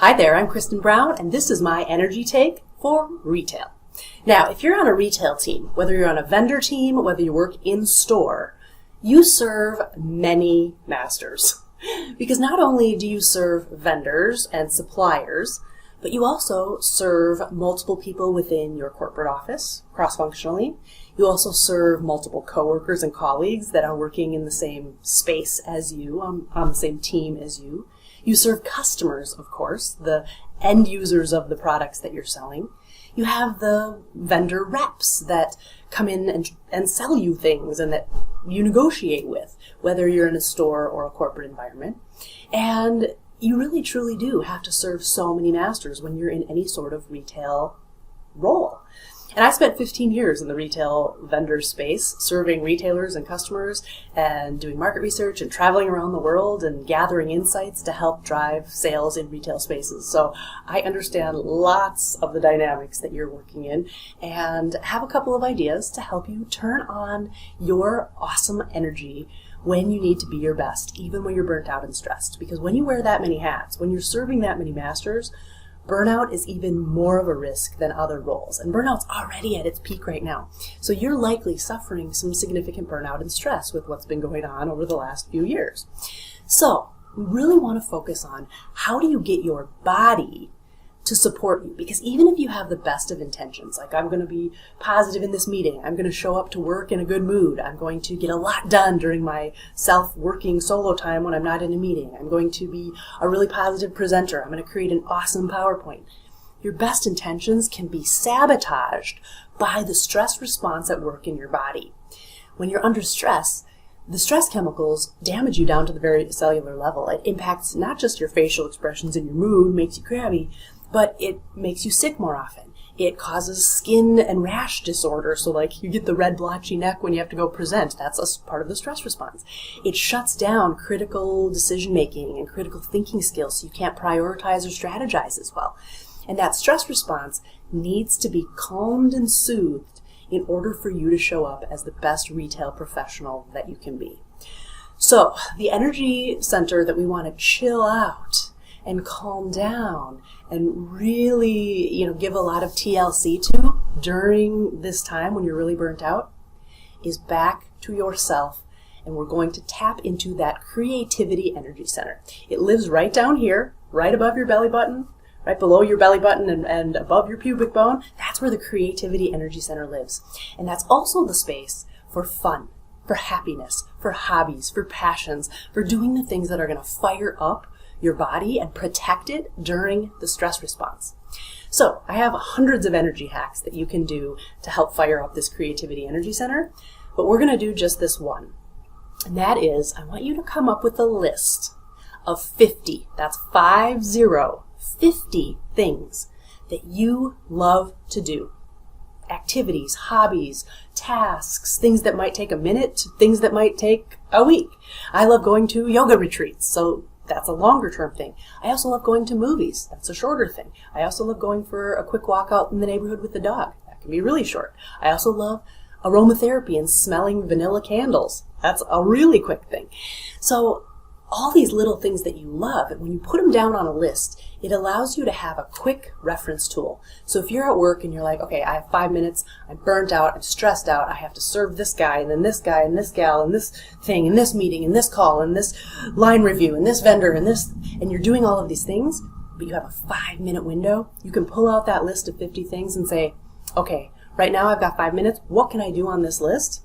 Hi there, I'm Kristen Brown, and this is my energy take for retail. Now, if you're on a retail team, whether you're on a vendor team, whether you work in store, you serve many masters. Because not only do you serve vendors and suppliers, but you also serve multiple people within your corporate office, cross-functionally. You also serve multiple coworkers and colleagues that are working in the same space as you, on the same team as you. You serve customers, of course, the end users of the products that you're selling. You have the vendor reps that come in and sell you things and that you negotiate with, whether you're in a store or a corporate environment. And you really truly do have to serve so many masters when you're in any sort of retail role. And I spent 15 years in the retail vendor space, serving retailers and customers and doing market research and traveling around the world and gathering insights to help drive sales in retail spaces. So I understand lots of the dynamics that you're working in and have a couple of ideas to help you turn on your awesome energy when you need to be your best, even when you're burnt out and stressed. Because when you wear that many hats, when you're serving that many masters, burnout is even more of a risk than other roles. And burnout's already at its peak right now. So you're likely suffering some significant burnout and stress with what's been going on over the last few years. So we really want to focus on how do you get your body to support you? Because even if you have the best of intentions, like I'm going to be positive in this meeting, I'm going to show up to work in a good mood, I'm going to get a lot done during my self-working solo time when I'm not in a meeting, I'm going to be a really positive presenter, I'm going to create an awesome PowerPoint. Your best intentions can be sabotaged by the stress response at work in your body. When you're under stress, the stress chemicals damage you down to the very cellular level. It impacts not just your facial expressions and your mood, makes you crabby, but it makes you sick more often. It causes skin and rash disorder, so like you get the red blotchy neck when you have to go present. That's a part of the stress response. It shuts down critical decision-making and critical thinking skills, so you can't prioritize or strategize as well. And that stress response needs to be calmed and soothed in order for you to show up as the best retail professional that you can be. So the energy center that we want to chill out and calm down and really, give a lot of TLC to during this time when you're really burnt out is back to yourself. And we're going to tap into that creativity energy center. It lives right down here, right above your belly button, right below your belly button and above your pubic bone. That's where the creativity energy center lives. And that's also the space for fun, for happiness, for hobbies, for passions, for doing the things that are going to fire up your body and protect it during the stress response. So I have hundreds of energy hacks that you can do to help fire up this creativity energy center, but we're going to do just this one. And that is, I want you to come up with a list of 50, that's 50 things that you love to do. Activities, hobbies, tasks, things that might take a minute, things that might take a week. I love going to yoga retreats, so that's a longer term thing. I also love going to movies. That's a shorter thing. I also love going for a quick walk out in the neighborhood with the dog. That can be really short. I also love aromatherapy and smelling vanilla candles. That's a really quick thing. So all these little things that you love, and when you put them down on a list, it allows you to have a quick reference tool. So if you're at work and you're like, okay, I have 5 minutes, I'm burnt out, I'm stressed out, I have to serve this guy, and then this guy, and this gal, and this thing, and this meeting, and this call, and this line review, and this vendor, and this, and you're doing all of these things, but you have a 5-minute window, you can pull out that list of 50 things and say, okay, right now I've got 5 minutes, what can I do on this list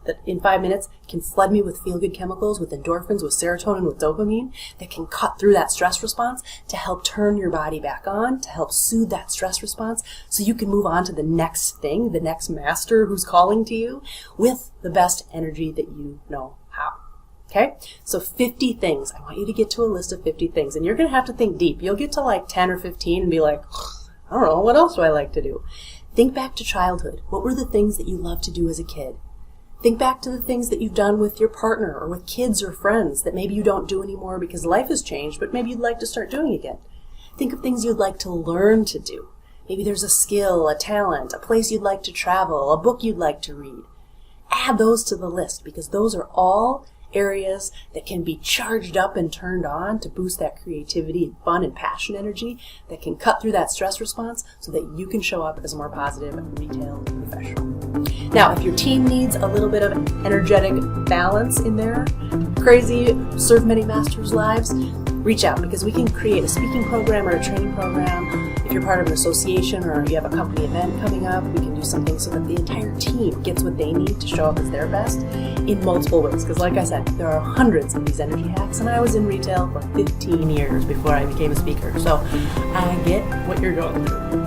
that in 5 minutes can flood me with feel-good chemicals, with endorphins, with serotonin, with dopamine, that can cut through that stress response to help turn your body back on, to help soothe that stress response so you can move on to the next thing, the next master who's calling to you with the best energy that you know how. Okay? So 50 things. I want you to get to a list of 50 things, and you're going to have to think deep. You'll get to like 10 or 15 and be like, I don't know, what else do I like to do? Think back to childhood. What were the things that you loved to do as a kid? Think back to the things that you've done with your partner or with kids or friends that maybe you don't do anymore because life has changed, but maybe you'd like to start doing again. Think of things you'd like to learn to do. Maybe there's a skill, a talent, a place you'd like to travel, a book you'd like to read. Add those to the list because those are all areas that can be charged up and turned on to boost that creativity and fun and passion energy that can cut through that stress response so that you can show up as a more positive retail professional. Now, if your team needs a little bit of energetic balance in their crazy serve many masters lives, reach out, because we can create a speaking program or a training program. If you're part of an association or you have a company event coming up, we can do something so that the entire team gets what they need to show up as their best in multiple ways. Because like I said, there are hundreds of these energy hacks, and I was in retail for 15 years before I became a speaker. So I get what you're going through.